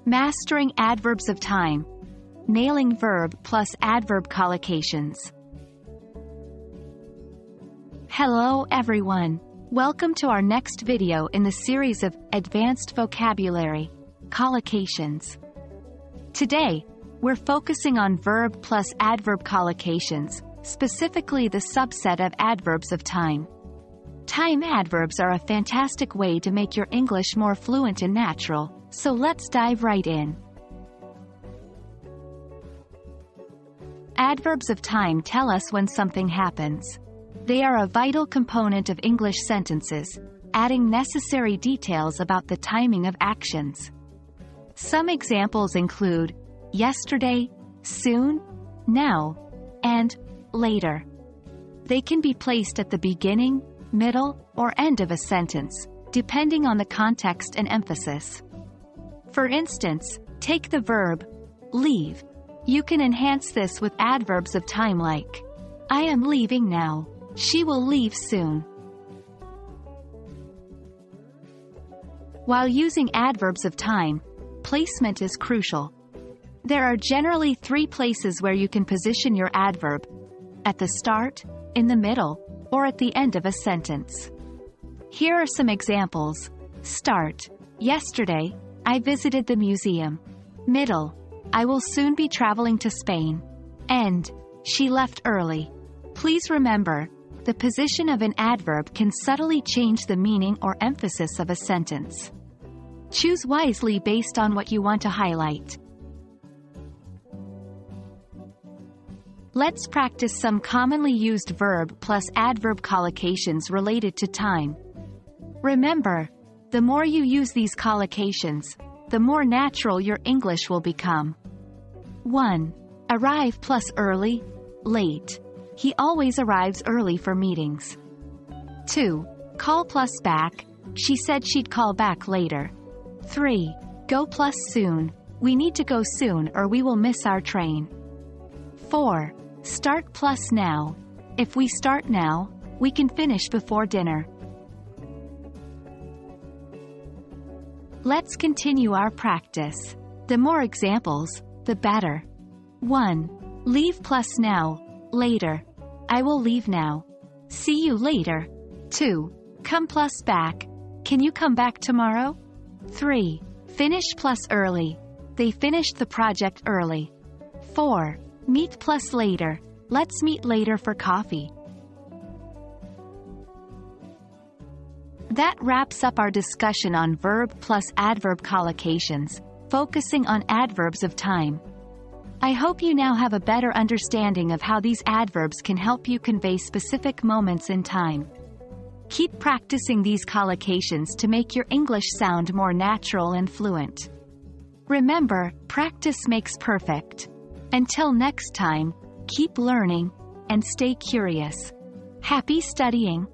Mastering adverbs of time. Nailing verb plus adverb collocations. Hello everyone. Welcome to our next video in the series of Advanced Vocabulary Collocations. Today, we're focusing on verb plus adverb collocations, specifically the subset of adverbs of time. Time adverbs are a fantastic way to make your English more fluent and natural, so let's dive right in. Adverbs of time tell us when something happens. They are a vital component of English sentences, adding necessary details about the timing of actions. Some examples include yesterday, soon, now, and later. They can be placed at the beginning, middle, or end of a sentence, depending on the context and emphasis. For instance, take the verb leave. You can enhance this with adverbs of time like I am leaving now. She will leave soon. While using adverbs of time, placement is crucial. There are generally 3 places where you can position your adverb: at the start, in the middle, or at the end of a sentence. Here are some examples. Start: yesterday, I visited the museum. Middle: I will soon be traveling to Spain. End: she left early. Please remember, the position of an adverb can subtly change the meaning or emphasis of a sentence. Choose wisely based on what you want to highlight. Let's practice some commonly used verb plus adverb collocations related to time. Remember, the more you use these collocations, the more natural your English will become. 1. Arrive plus early, late. He always arrives early for meetings. 2. Call plus back. She said she'd call back later. 3. Go plus soon. We need to go soon or we will miss our train. 4. Start plus now. If we start now, we can finish before dinner. Let's continue our practice. The more examples, the better. 1. Leave plus now, later. I will leave now. See you later. 2. Come plus back. Can you come back tomorrow? 3. Finish plus early. They finished the project early. 4. Meet plus later. Let's meet later for coffee. That wraps up our discussion on verb plus adverb collocations, focusing on adverbs of time. I hope you now have a better understanding of how these adverbs can help you convey specific moments in time. Keep practicing these collocations to make your English sound more natural and fluent. Remember, practice makes perfect. Until next time, keep learning and stay curious. Happy studying!